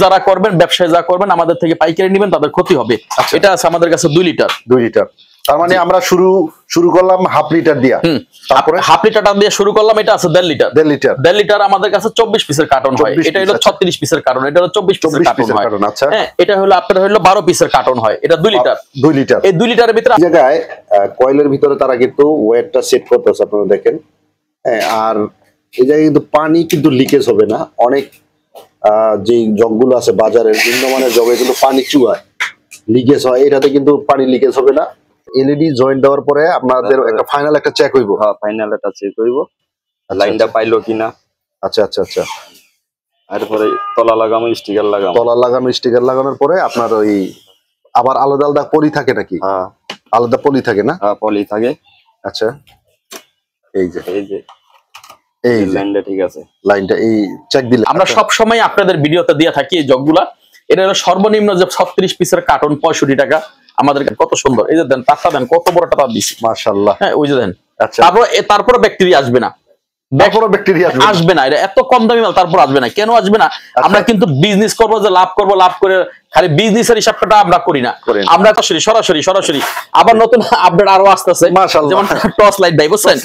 যারা করবেন, ব্যবসায় যা করবেন, আমাদের থেকে পাইকারি নেবেন, তাদের ক্ষতি হবে। এটা আছে আমাদের কাছে 2 লিটার। 2 লিটার, তার মানে আমরা শুরু করলাম হাফ লিটার দিয়া, তারপরে হাফ লিটারটা দিয়ে শুরু করলাম। এটা আছে 1.5 লিটার। 1.5 লিটার আমাদের কাছে 24 পিসের কার্টন হয়। এটা হলো 36 পিসের কার্টন, এটা হলো 24 পিসের কার্টন হয়। আচ্ছা, হ্যাঁ, এটা হলো আপনার হলো 12 পিসের কার্টন হয়। এটা 2 লিটার। 2 লিটার। এই 2 লিটারের ভিতরে এই জায়গায় কয়েলের ভিতরে তারা কিন্তু ওয়েটটা সেট করতেছে, আপনারা দেখেন। হ্যাঁ, আর এই জায়গায় কিন্তু পানি কিন্তু লিকেজ হবে না। অনেক যে জগগুলো আছে বাজারের নিম্নমানের জগে কিন্তু পানি চুয়ায়, লিকেজ হয়। এটাতে কিন্তু পানি লিকেজ হবে না। এলইডি জয়েন্ট দেওয়ার পরে আপনাদের একটা ফাইনাল একটা চেক হইব। হ্যাঁ, ফাইনাল একটা চেক হইব, লাইনটা পাইলো কিনা। আচ্ছা আচ্ছা আচ্ছা। তারপরে তলা লাগানো স্টিকার লাগানোর পরে আপনার ওই আবার আলাদা আলাদা পলি থাকে নাকি? হ্যাঁ, আলাদা পলি থাকে না? হ্যাঁ, পলি থাকে। আচ্ছা, এই যে লাইনটা ঠিক আছে, লাইনটা এই চেক দিলে আমরা সব সময় আপনাদের ভিডিওতে দিয়ে থাকি এই জগগুলা। এটা হলো সর্বনিম্ন যে 36 পিসের কার্টন 65 টাকা। আমাদের কত সুন্দর, এই যে দেন তারটা দেন, কত বড় টাকা দিছি, মাশাআল্লাহ। হ্যাঁ, ওই যে দেন। আচ্ছা, তারপর ব্যাকটেরিয়া আসবে না, আসবে না। এটা এত কম দামি মাল, তারপর আসবে না। কেন আসবে না? আমরা কিন্তু বিজনেস করবো, যে লাভ করবো, লাভ করে খালি বিজনেসের হিসাবটা আমরা করি না। আমরা সরাসরি আবার নতুন আপডেট আরো আসতেছে, যেমন টর্চ লাইট ভাই, বুঝছেন?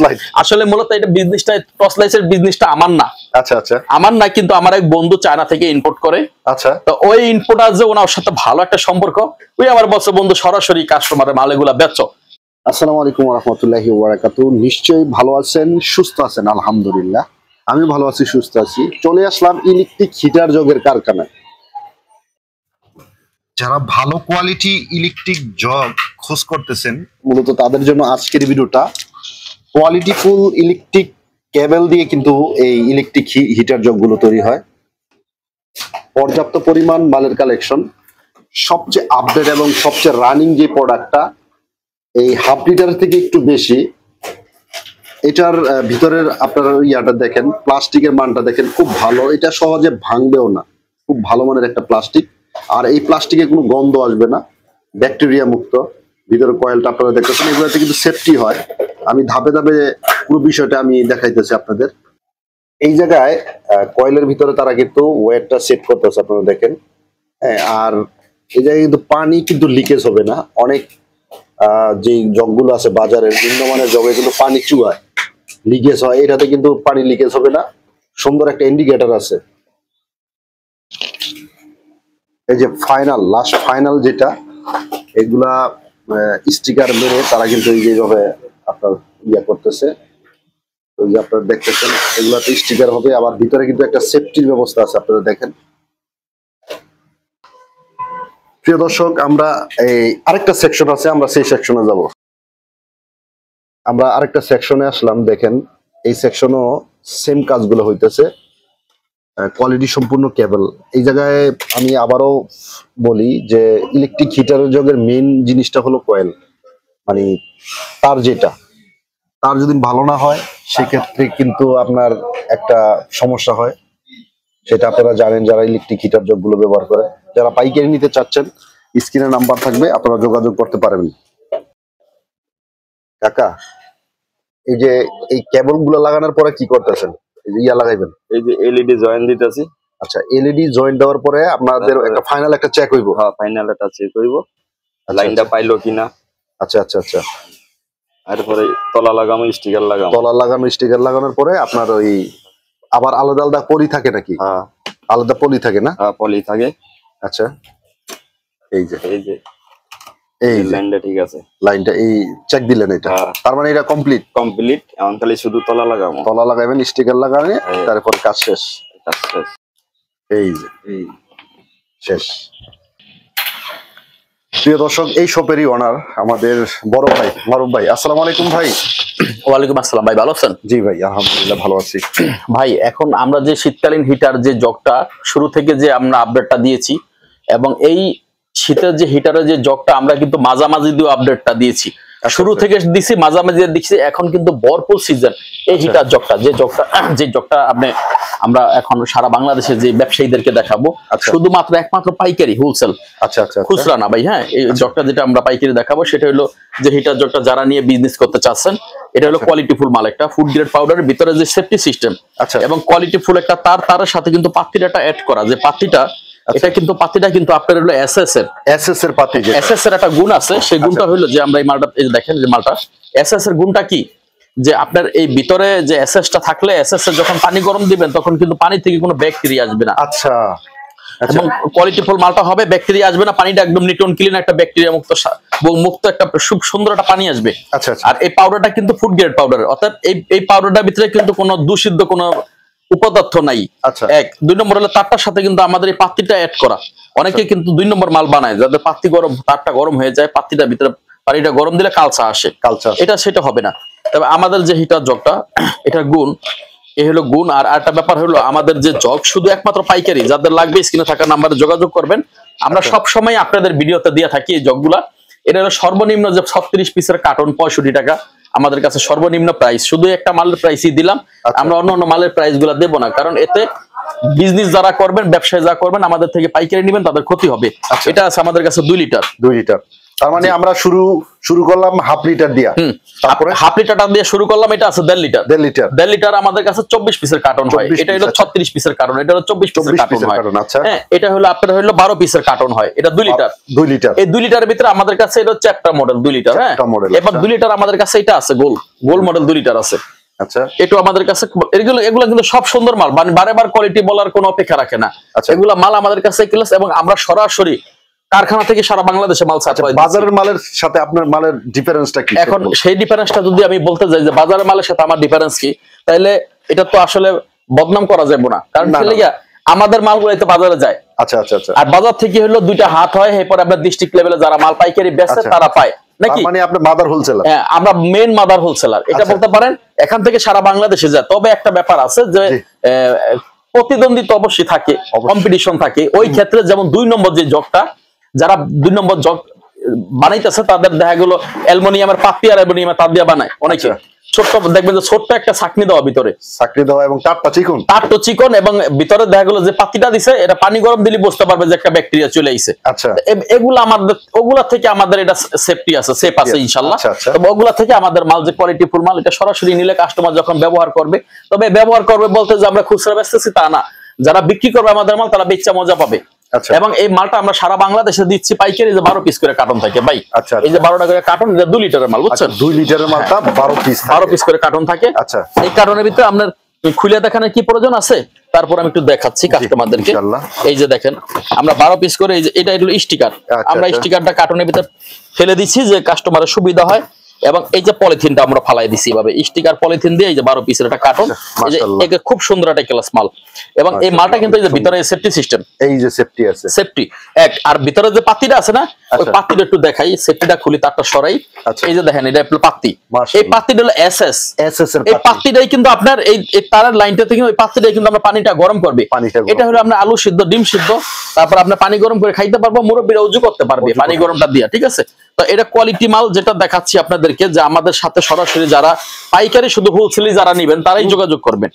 আসলে মূলত এটা বিজনেসটা, টর্চ লাইটের বিজনেসটা আমার না। আচ্ছা আচ্ছা, আমার না, কিন্তু আমার এক বন্ধু চায়না থেকে ইম্পোর্ট করে। আচ্ছা, তো ওই ইম্পোর্টার যে ওনার সাথে ভালো একটা সম্পর্ক, ওই আমার বলছে, বন্ধু সরাসরি কাস্টমারের মাল এগুলা বেচো। আসসালামু আলাইকুম ওয়া রাহমাতুল্লাহি ওয়া বারাকাতুহু। নিশ্চয়ই ভালো আছেন, সুস্থ আছেন। আলহামদুলিল্লাহ আমি ভালো আছি, সুস্থ আছি। চলে আসলাম ইলেকট্রিক হিটার জগের কারখানায়। যারা ভালো কোয়ালিটি ইলেকট্রিক জগ খোঁজ করতেছেন, মূলত তাদের জন্য আজকের ভিডিওটা। কোয়ালিটি ফুল ইলেকট্রিক কেবল দিয়ে কিন্তু এই ইলেকট্রিক হিটার জগগুলো তৈরি হয়। পর্যাপ্ত পরিমাণ মালের কালেকশন, সবচেয়ে আপডেট এবং সবচেয়ে রানিং যে প্রোডাক্টটা, এই হাফ লিটার থেকে একটু বেশি। এটার ভিতরের আপনার ইয়াটা দেখেন, প্লাস্টিকের মানটা দেখেন, খুব ভালো। এটা সহজে ভাঙবেও না, খুব ভালো মানের একটা প্লাস্টিক। আর এই প্লাস্টিকে কোনো গন্ধ আসবে না, ব্যাকটেরিয়া মুক্ত। ভিতরে কয়েলটা আপনারা দেখতেছেন, এগুলোতে কিন্তু সেফটি হয়। আমি ধাপে ধাপে পুরো বিষয়টা আমি দেখাইতেছি আপনাদের। এই জায়গায় কয়েলের ভিতরে তারা কিন্তু ওয়েটটা সেট করতেছে, আপনারা দেখেন। হ্যাঁ, আর এই জায়গায় কিন্তু পানি কিন্তু লিকেজ হবে না। অনেক যে জগগুলো আছে বাজারের নিম্নমানের জগে কিন্তু পানি চুয়ায়, লিকেজ হয়। এটাতে কিন্তু পানি লিকেজ হবে না। সুন্দর একটা ইন্ডিকেটর আছে। এই যে লাস্ট ফাইনাল যেটা, এগুলা স্টিকার মেরে তারা কিন্তু এই যেভাবে আপনার ইয়া করতেছে, ওই যে আপনারা দেখতেছেন, এগুলাতে স্টিকার হবে। আবার ভিতরে কিন্তু একটা সেফটির ব্যবস্থা আছে, আপনারা দেখেন। প্রিয় দর্শক, আমরা এই আরেকটা সেকশন আছে, আমরা সেই সেকশনে যাব। আমরা আরেকটা সেকশনে আসলাম, দেখেন এই সেকশনও সেম কাজগুলো হইতেছে, কোয়ালিটি সম্পূর্ণ কেবল। এই জায়গায় আমি আবারও বলি যে ইলেকট্রিক হিটারের জগের মেইন জিনিসটা হলো কয়েল, মানে তার যদি ভালো না হয় সেক্ষেত্রে কিন্তু আপনার একটা সমস্যা হয়। সেটা আপনারা জানেন যারা ইলেকট্রিক হিটার জগগুলো ব্যবহার করে। যারা পাইকারি নিতে চাচ্ছেন, স্ক্রিনে নাম্বার থাকবে, আপনারা যোগাযোগ করতে পারবেন। কাকা, এই যে এই কেবল গুলো লাগানোর পরে কি করতেছেন? এই যে ইয়া লাগাইবেন, এই যে এলইডি জয়েন্ট দিতেছি। আচ্ছা, এলইডি জয়েন্ট দেওয়ার পরে আপনাদের একটা ফাইনাল একটা চেক হইব। হ্যাঁ, ফাইনাল একটা চেক হইব, লাইনটা পাইলো কিনা। আচ্ছা আচ্ছা আচ্ছা। তারপরে তলা লাগানো স্টিকার লাগানোর পরে আপনার ওই আবার আলাদা আলাদা পলি থাকে নাকি? হ্যাঁ, আলাদা পলি থাকে না? হ্যাঁ, পলি থাকে। আচ্ছা, এই যে লাইনটা ঠিক আছে, লাইনটা এই চেক দিলেন। এটা তার মানে এটা কমপ্লিট। এখন খালি শুধু তলা লাগাবেন, স্টিকার লাগাবে, তারপর কাজ শেষ। এই যে শেষ। প্রিয় দর্শক, এই শপেরই ওনার আমাদের বড় ভাই মারুফ ভাই। আসসালামু আলাইকুম ভাই। ওয়ালাইকুম আসসালাম ভাই, ভালো আছেন? জি ভাই, আলহামদুলিল্লাহ ভালো আছি ভাই। এখন আমরা যে শীতকালীন হিটার যে জগটা শুরু থেকে যে আমরা আপডেটটা দিয়েছি, এবং এই শীতের যে হিটারের যে জগটা আমরা কিন্তু মাঝামাঝি দিয়ে আপডেটটা দিয়েছি। শুরু থেকে দিছি, মাঝামাঝি দিচ্ছি। এখন কিন্তু ভরপুর সিজন এই হিটার জগটা, যে জগটা আমরা এখন সারা বাংলাদেশে যে ব্যবসায়ীদেরকে দেখাবো, শুধুমাত্র একমাত্র পাইকারি, হোলসেল, খুচরা না ভাই। হ্যাঁ, এই জগটা যেটা আমরা পাইকারি দেখাবো, সেটা হলো যে হিটার জগটা যারা নিয়ে বিজনেস করতে চাচ্ছেন। এটা হলো কোয়ালিটি ফুল মাল, একটা ফুড গ্রেড পাউডারের ভিতরে যে সেফটি সিস্টেম, এবং কোয়ালিটি ফুল একটা তারের সাথে কিন্তু পাত্রিটা অ্যাড করা, যে পাত্রিটা এটা কিন্তু পাতিটা কিন্তু আপনার হলো এসএস এর পাতি, যে এসএস এর একটা গুণ আছে, সেই গুণটা হলো যে আমরা এই মালটা এই যে দেখেন যে মালটা এসএস এর গুণটা কি, যে আপনার এই ভিতরে যে এসএসটা থাকলে এসএস এর যখন পানি গরম দিবেন তখন কিন্তু পানি থেকে কোনো ব্যাকটেরিয়া আসবে না। আচ্ছা, এবং কোয়ালিটিফুল মালটা হবে, ব্যাকটেরিয়া আসবে না, পানিটা একদম নিট অ্যান্ড ক্লিন একটা ব্যাকটেরিয়া মুক্ত একটা খুব সুন্দর একটা পানি আসবে। আচ্ছা, আর এই পাউডারটা কিন্তু ফুড গ্রেড পাউডার, অর্থাৎ এই পাউডারটার ভিতরে কিন্তু কোনো দূষিত কোনো উপদার্থ নাই। আচ্ছা, এক 2 নম্বর হলো তারটার সাথে কিন্তু আমাদের এই পাত্তিটা অ্যাড করা। অনেকে কিন্তু 2 নম্বর মাল বানায়, যাদের পাত্তি গরম, তারটা গরম হয়ে যায়, পাত্তিটার ভিতরে পানিটা গরম দিলে কালচা আসে, এটা সেটা হবে না। তবে আমাদের যে হিটার জগটা, এটার গুণ এই হলো গুণ। আর একটা ব্যাপার হলো আমাদের যে জগ শুধু একমাত্র পাইকারি, যাদের লাগবে স্ক্রিনে থাকা নাম্বারে যোগাযোগ করবেন। আমরা সব সময় আপনাদের ভিডিওতে দিয়ে থাকি এই জগগুলা। এটা হলো সর্বনিম্ন যে 36 পিসের কার্টন 65 টাকা আমাদের কাছে সর্বনিম্ন প্রাইস। শুধু একটা মালের প্রাইসই দিলাম, আমরা অন্য মালের প্রাইস গুলা দেবো না, কারণ এতে বিজনেস যারা করবেন, ব্যবসায় যারা করবেন, আমাদের থেকে পাইকারি নেবেন, তাদের ক্ষতি হবে। এটা আছে আমাদের কাছে 2 লিটার। তার মানে আমরা শুরু করলাম হাফ লিটার দিয়া, তারপরে হাফ লিটারটা দিয়ে শুরু করলাম। এটা আছে 1.5 লিটার আমাদের কাছে 24 পিসের কার্টন হয়। এটা হলো 36 পিসের কার্টন, এটা হলো 24 পিসের কার্টন হয়। হ্যাঁ, এটা হলো আপনার হলো 12 পিসের কার্টন হয়। এটা 2 লিটার। এই 2 লিটারের ভিতরে আমাদের কাছে এটা হচ্ছে একটা মডেল 2 লিটার। হ্যাঁ, এবার 2 লিটার আমাদের কাছে এটা আছে গোল মডেল 2 লিটার আছে। আচ্ছা, এটা আমাদের কাছে এগুলো কিন্তু সব সুন্দর মাল, মানে বারবার কোয়ালিটি বলার কোনো অপেক্ষা রাখে না। এগুলা মাল আমাদের কাছে ক্লাস, এবং আমরা সরাসরি কারখানা থেকে সারা বাংলাদেশে মাল সাপ্লাই। বাজারের মালের সাথে আপনার মালের ডিফারেন্সটা কি? এখন সেই ডিফারেন্সটা যদি আমি বলতে যাই যে বাজারের মালের সাথে আমার ডিফারেন্স কি, তাহলে এটা তো আসলে বদনাম করা যাবে না, কারণ আমাদের মালগুলো তো বাজারে যায়। আচ্ছা, আর বাজার থেকে হলো 2টা হাত হয়, এরপর আপনার ডিস্ট্রিক্ট লেভেলে যারা মাল পাইকারি বেচে তারা পায় নাকি, মানে আপনি মাদার হোলসেলার। হ্যাঁ, আমরা মেন মাদার হোলসেলার এটা বলতে পারেন। এখান থেকে সারা বাংলাদেশে যায়। তবে একটা ব্যাপার আছে যে প্রতিদ্বন্দ্বিতা অবশ্যই থাকে, কম্পিটিশন থাকে। ওই ক্ষেত্রে যেমন 2 নম্বর যে জগটা, যারা 2 নম্বর জগ বানাইতেছে তাদের দেখা গেলো অ্যালুমিনিয়ামের পাতি আর অ্যালুমিনিয়ামের তার দিয়ে বানায় অনেকে। ছোট্ট দেখবেন যে ছোট্ট একটা ছাকনি দেওয়া, ভিতরে ছাকনি দেওয়া এবং তারটা চিকন, এবং ভিতরে দেখা গেলো যে পাতিটা দিছে, এটা পানি গরম দিলে বুঝতে পারবে যে একটা ব্যাকটেরিয়া চলে আইছে। আচ্ছা, এগুলা আমাদের ওগুলা থেকে আমাদের এটা সেফটি আছে, সেফ আছে ইনশাআল্লাহ। তবে ওগুলা থেকে আমাদের মাল যে কোয়ালিটি ফুল মাল, এটা সরাসরি নিলে কাস্টমার যখন ব্যবহার করবে, তবে ব্যবহার করবে বলতে যে আমরা খুচরা বেচতেছি তা না, যারা বিক্রি করবে আমাদের মাল তারা বেচা মজা পাবে। এবং এই মালটা আমরা সারা বাংলাদেশে দিচ্ছি পাইকারি, যে 12 পিস করে কার্টন থাকে ভাই। এই যে 12টা করে কার্টন, এটা 2 লিটারের মাল, বুঝছেন? 2 লিটারের মালটা 12 পিস করে কার্টন থাকে। আচ্ছা, এই কার্টনের ভিতরে আপনার খুলে দেখানোর কি প্রয়োজন আছে, তারপর আমি একটু দেখাচ্ছি কাস্টমারদেরকে। এই যে দেখেন আমরা 12 পিস করে, এই যে এটা হলো স্টিকার, আমরা স্টিকারটা কার্টনের ভিতরে ফেলে দিচ্ছি যে কাস্টমারের সুবিধা হয়। এবং এই যে পলিথিনটা আমরা ফালাই দিছি ভাবে, স্টিকার পলিথিন দিয়ে এই যে 12 পিসের একটা কার্টন, এই যে এটা খুব সুন্দর একটা ক্লাস মাল। এবং এই মালটা কিন্তু এই যে ভিতরে সেফটি সিস্টেম, এই যে সেফটি আছে, সেফটি এক। আর ভিতরে যে পাতিটা আছে না, ওই পাতিটা একটু দেখাই, সেফটিটা খুলি, তারটা সরাই। এই যে দেখেন এটা হলো পাতি, এই পাতিটা হলো এসএস এর। এই পাতিটাই কিন্তু আপনার এই তারের লাইনটা থেকে ওই পাতিটাই কিন্তু আমরা পানিটা গরম করবে। এটা হলো আপনার আলু সিদ্ধ, ডিম সিদ্ধ, তারপর আপনার পানি গরম করে খাইতে পারবো, মুরব্বিরা উজু করতে পারবে পানি গরমটা দিয়া, ঠিক আছে? তো এটা কোয়ালিটি মাল, যেটা দেখাচ্ছি আপনাদেরকে, যে আমাদের সাথে সরাসরি যারা পাইকারি শুধু হোলসেলি যারা নেবেন তারাই যোগাযোগ করবেন।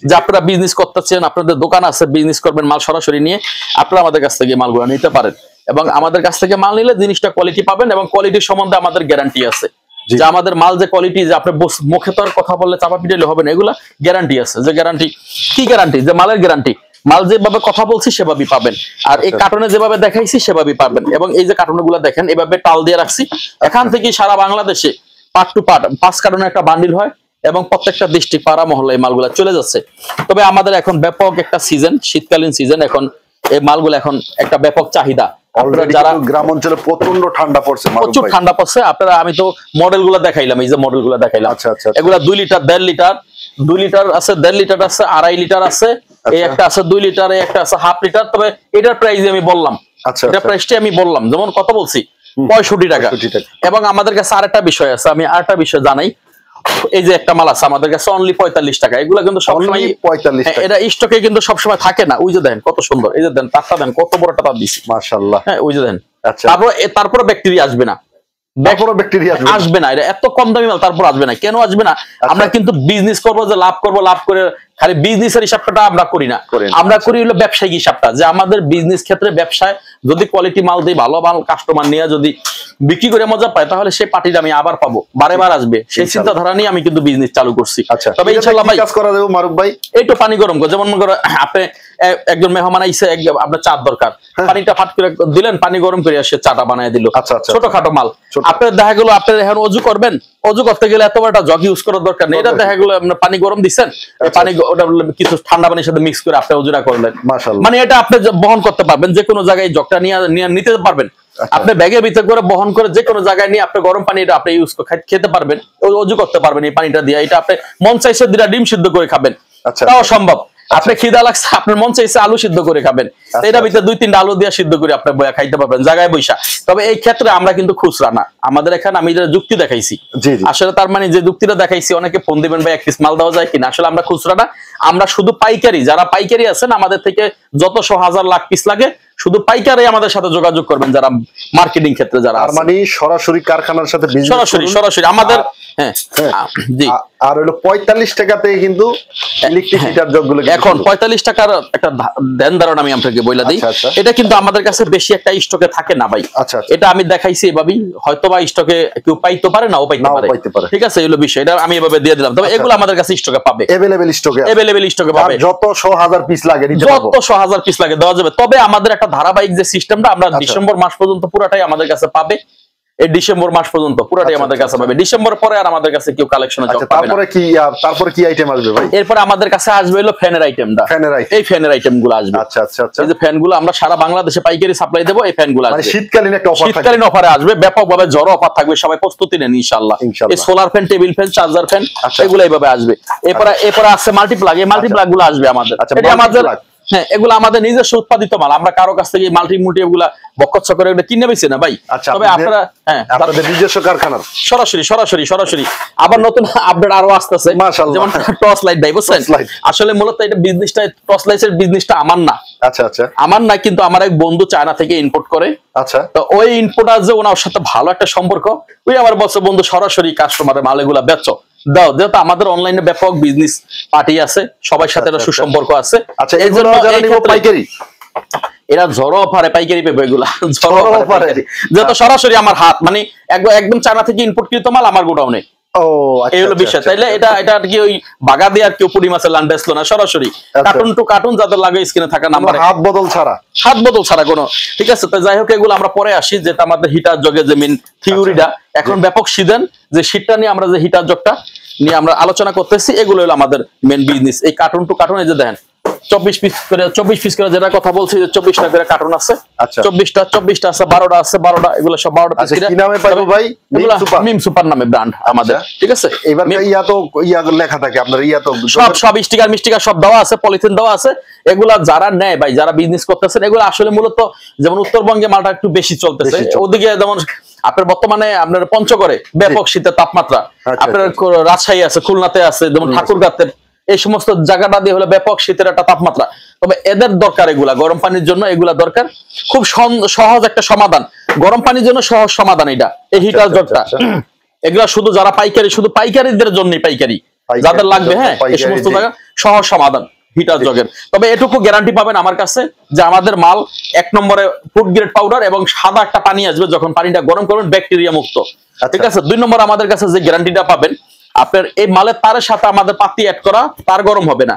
যে আপনারা বিজনেস করতেছেন, আপনাদের দোকান আছে, বিজনেস করবেন, মাল সরাসরি নিয়ে আপনারা আমাদের কাছ থেকে মালগুলো নিতে পারেন। এবং আমাদের কাছ থেকে মাল নিলে জিনিসটা কোয়ালিটি পাবেন, এবং কোয়ালিটির সম্বন্ধে আমাদের গ্যারান্টি আছে, যে আমাদের মাল যে কোয়ালিটি, যে আপনি মুখে তো আর কথা বললে চাপা পিটাইলে হবে না, এগুলা গ্যারান্টি আছে। যে গ্যারান্টি কি গ্যারান্টি, যে মালের গ্যারান্টি, মাল যেভাবে কথা বলছি সেভাবেই পাবেন, আর এই কার্টনে যেভাবে দেখাইছি সেভাবেই পাবেন। এবং এই যে কার্টনগুলো দেখেন এভাবে টাল দিয়ে রাখছি, এখান থেকে সারা বাংলাদেশে পার্ট টু পার্ট 5 কার্টনে একটা বান্ডিল হয়, এবং প্রত্যেকটা ডিস্ট্রিক্ট পাড়া মহল্লায় মালগুলো চলে যাচ্ছে। তবে আমাদের এখন ব্যাপক একটা সিজন, শীতকালীন সিজন, এখন এই মালগুলো এখন একটা ব্যাপক চাহিদা। যারা গ্রাম অঞ্চলে প্রচন্ড ঠান্ডা পড়ছে, প্রচুর ঠান্ডা পড়ছে, আপনারা আমি তো মডেলগুলো দেখাইলাম, এই যে মডেলগুলো দেখাইলাম। এগুলা 2 লিটার, 1.5 লিটার, 2 লিটার আছে, 1.5 লিটার আছে, 2.5 লিটার আছে, এই একটা আছে 2 লিটার, এই একটা আছে হাফ লিটার। তবে এটার প্রাইস আমি বললাম, এটা প্রাইসটা আমি বললাম, যেমন কত বলছি 65 টাকা। এবং আমাদের কাছে আরেকটা বিষয় আছে, আমি আরেকটা বিষয় জানাই, এই যে একটা মাল আছে আমাদের কাছে অনলি 45 টাকা। এগুলো কিন্তু সবসময় 45 টাকা, এটা স্টকে কিন্তু সবসময় থাকে না। ওই যে দেন কত সুন্দর, এই যে দেন তারটা দেন কত বড় টাকা দিছি, মাশাআল্লাহ। হ্যাঁ, ওই যে দেন। আচ্ছা, তারপরে ব্যাকটেরিয়া আসবে না, আসবে না, এটা এত কম দামি মাল, তারপর আসবে না। কেন আসবে না? আমরা কিন্তু বিজনেস করবো, যে লাভ করবো, লাভ করে খালি বিজনেসের হিসাবটা আমরা করি না, আমরা করি হলো ব্যবসায়িক হিসাবটা, যে আমাদের বিজনেস ক্ষেত্রে ব্যবসায় যদি কোয়ালিটি মাল দিই, ভালো ভালো কাস্টমার নিয়ে যদি বিক্রি করে মজা পায়, তাহলে সেই পার্টিটা আমি আবার পাবো, বারে বার আসবে, সেই চিন্তাধারা নিয়ে আমি কিন্তু বিজনেস চালু করছি। তবে ইনশাআল্লাহ ভাই কাজ করা যাবে মারুফ ভাই। এইটা পানি গরম করে, যেমন মনে করো আপনি একজন মেহমান আইছে, আপনার চা দরকার, পানিটা ফাট করে দিলেন, পানি গরম করে আসে চাটা বানায় দিল, ছোটখাটো মাল। আপনার দেখা গেলো আপনি এখন অজু করবেন, অজু করতে গেলে এত বড় জগ ইউজ করার দরকার নেই, এটা দেখা গেলো আপনার পানি গরম দিচ্ছেন, পানি ওটা কিছু ঠান্ডা পানির সাথে মিক্স করে আপনি অজুটা করলেন, মানে এটা আপনি বহন করতে পারবেন, যে কোনো জায়গায় জগটা নিয়ে নিতে পারবেন, আপনি ব্যাগের ভিতরে করে বহন করে যে কোনো জায়গায় নিয়ে আপনি গরম পানি এটা আপনি ইউজ খেতে পারবেন, অজু করতে পারবেন এই পানিটা দিয়ে। এটা আপনি মন চাইছে দুটা ডিম সিদ্ধ করে খাবেন, তাও সম্ভব। আপনি খিদা লাগছে, আপনার মন চাইছে আলু সিদ্ধ করে খাবেন, এটার ভিতরে 2-3টা আলু দিয়ে সিদ্ধ করে আপনি বয়া খাইতে পারবেন জায়গায় বৈশা। তবে এই ক্ষেত্রে আমরা কিন্তু খুচরা না, আমাদের এখানে আমি যে যুক্তি দেখাইছি, আসলে তার মানে যে যুক্তিটা দেখাইছি, অনেকে ফোন দিবেন ভাই 1 পিস মাল দেওয়া যায় কিনা, আসলে আমরা খুচরা না, আমরা শুধু পাইকারি, যারা পাইকারি আছেন আমাদের থেকে যত 100,000 লাখ পিস লাগে শুধু পাইকারি আমাদের সাথে যোগাযোগ করবেন, যারা মার্কেটিং ক্ষেত্রে যারা আর মানে সরাসরি কারখানার সাথে সরাসরি আমাদের। হ্যাঁ জি, আর হলো 45 টাকাতে কিন্তু ইলেকট্রিক হিটার জগগুলো এখন 45 টাকার একটা দেন ধারণা আমি আপনাকে বইলা দিই, এটা কিন্তু আমাদের কাছে বেশি একটা স্টকে থাকে না ভাই। এটা আমি দেখাইছি এভাবেই, হয়তো বা স্টকে কেউ পাইতে পারে, নাও পাইতে পারে, ঠিক আছে, এগুলো বিষয়, এটা আমি এভাবে দিয়ে দিলাম। তবে এগুলো আমাদের কাছে স্টকে পাবে, अवेलेबल স্টকে পাবে, যত 100,000 পিস লাগে নিতে পারবো, যত 100,000 পিস লাগে দেওয়া যাবে। তবে আমাদের একটা ধারাবাহিক যে সিস্টেমটা, আমরা ডিসেম্বর মাস পর্যন্ত পুরাটাই আমাদের কাছে পাবে, এই ডিসেম্বর মাস পর্যন্ত পুরাটাই আমাদের কাছে পাবে, ডিসেম্বর পরে আর আমাদের কাছে কেউ কালেকশনে জগ পাবে না। তারপরে কি আইটেম আসবে ভাই? এরপর আমাদের কাছে আসবে হলো ফ্যানের আইটেমটা, এই ফ্যানের আইটেমগুলো আসবে। এই যে ফ্যানগুলো আমরা সারা বাংলাদেশে পাইকারি সাপ্লাই দেব, এই ফ্যানগুলো আসবে, শীতকালীন একটা অফার, শীতকালীন অফারে আসবে, ব্যাপকভাবে জড়ো অফার থাকবে, সবাই প্রস্তুতি নেন ইনশাআল্লাহ। এই solar fan, table fan, charger fan, এগুলো এইভাবে আসবে। এরপরে আসছে মাল্টিপ্লাগ, এই মাল্টিপ্লাগ গুলো আসবে আমাদের, এটা আমাদের, হ্যাঁ এগুলো আমাদের নিজস্ব উৎপাদিত মাল, আমরা কারো কাছ থেকে মাল্টি এগুলা বকচ্চ করে কিনে বেছি না ভাই। তবে আপনারা আপনাদের নিজস্ব কারখানার সরাসরি আবার নতুন আপডেট আরো আসতেছে, যেমন টর্চ লাইট ভাই, বুঝছেন, আসলে মূলত এটা বিজনেসটা, টর্চ লাইটের বিজনেসটা আমার না, আমার না, কিন্তু আমার এক বন্ধু চায়না থেকে ইম্পোর্ট করে, তো ওই ইম্পোর্টার যে ওনার সাথে ভালো একটা সম্পর্ক, ওই আমার বন্ধু সরাসরি কাস্টমারের মাল এগুলা বেচো দাও, যেহেতু আমাদের অনলাইনে ব্যাপক বিজনেস পার্টি আছে, সবার সাথে একটা সুসম্পর্ক আছে, এই জন্য পাইকারি এরা ঝড়ো অফারে পাইকারি পেবে, এগুলা ঝড়ো অফারে, যেহেতু সরাসরি আমার হাত, মানে একদম চায়না থেকে ইম্পোর্টকৃত মাল আমার গোডাউনে, এই হলো বিষয়। তাইলে এটা কি ওই বাগা দিয়ে আর কেউ পুরি মাছের লান্ড আসলো না, সরাসরি কার্টুন টু কার্টুন যাদের লাগে স্ক্রিনে থাকা নাম্বারে, হাত বদল ছাড়া কোনো, ঠিক আছে। তো যাই হোক, এগুলো আমরা পরে আসি, যেটা আমাদের হিটার জগে যে মেইন থিওরিটা, এখন ব্যাপক সিজন যে শীতটা নিয়ে আমরা যে হিটার জগটা নিয়ে আমরা আলোচনা করতেছি, এগুলো হলো আমাদের মেইন বিজনেস। এই কার্টুন টু কার্টুন, এই যে দেখেন 24 পিস করে যেটা কথা বলছি, যে 24টা করে কার্টুন আছে, 24টা আছে, 12টা আছে, 12টা, এগুলো সব 12টা পিস করে। কি নামে পাবো ভাই? মিম সুপার নামে ব্র্যান্ড আমাদের, ঠিক আছে। এবার ইয়া লেখা থাকে আপনার, সব স্টিকার মিস্টিকার সব দেওয়া আছে, পলিথিন দেওয়া আছে। এগুলা যারা নেয় ভাই, যারা বিজনেস করতেছেন, এগুলো আসলে মূলত যেমন উত্তরবঙ্গে মালটা একটু বেশি চলতেছে, ওদিকে যেমন আপনার বর্তমানে আপনার পঞ্চগড়ে ব্যাপক শীতের তাপমাত্রা, আপনার রাজশাহী আছে, খুলনাতে আছে, যেমন ঠাকুরগাঁতে, এই সমস্ত জায়গাটা দিয়ে হলো ব্যাপক শীতের একটা তাপমাত্রা। তবে এদের দরকার এগুলা, গরম পানির জন্য এগুলা দরকার, খুব সহজ একটা সমাধান, গরম পানির জন্য সহজ সমাধান এটা, এই হিটার জগটা। এগুলা শুধু যারা পাইকারি, শুধু পাইকারিদের জন্যই, পাইকারি যাদের লাগবে, হ্যাঁ, এই সমস্ত জায়গা সহজ সমাধান হিটার জগের। তবে এটুকু গ্যারান্টি পাবেন আমার কাছে, যে আমাদের মাল 1 নম্বরে ফুড গ্রেড পাউডার এবং সাদা একটা পানি আসবে, যখন পানিটা গরম করবেন ব্যাকটেরিয়া মুক্ত, ঠিক আছে। 2 নম্বর আমাদের কাছে যে গ্যারান্টিটা পাবেন, আপনার এই মালের তারের সাথে আমাদের পাতি অ্যাড করা, তার গরম হবে না।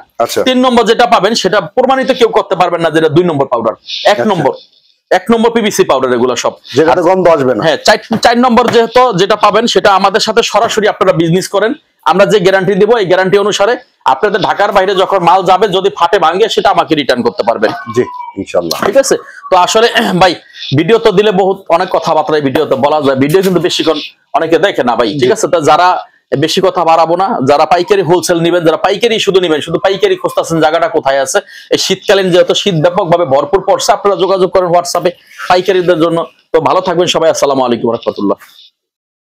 3 নম্বর যেটা পাবেন, সেটা প্রমাণিত কেউ করতে পারবেন না, যেটা 2 নম্বর পাউডার, 1 নম্বর পিভিসি পাউডার, এগুলো সব যেটাতে গন্ধ আসবে না। হ্যাঁ, 4 নম্বর যেটা পাবেন, সেটা আমাদের সাথে সরাসরি আপনারা বিজনেস করেন, আমরা যে গ্যারান্টি দেবো, এই গ্যারান্টি অনুসারে আপনাদের ঢাকার বাইরে যখন মাল যাবে, যদি ফাটে ভাঙে, সেটা আমাকে রিটার্ন করতে পারবেন, জি ইনশাআল্লাহ, ঠিক আছে। তো আসলে ভাই, ভিডিও তো দিলে বহুত অনেক কথাবার্তা ভিডিওতে বলা যায়, ভিডিও কিন্তু বেশিক্ষণ অনেকে দেখে না ভাই, ঠিক আছে। তো যারা বেশি কথা বাড়াবো না, যারা পাইকারি হোলসেল নিবেন, যারা পাইকারি শুধু নিবেন, শুধু পাইকারি খুঁজতেছেন জায়গাটা কোথায় আছে, এই শীতকালীন যেহেতু শীত ব্যাপকভাবে ভরপুর পড়ছে, আপনারা যোগাযোগ করেন হোয়াটসঅ্যাপে পাইকারিদের জন্য। তো ভালো থাকবেন সবাই, আসসালামু আলাইকুম ওয়া রাহমাতুল্লাহ।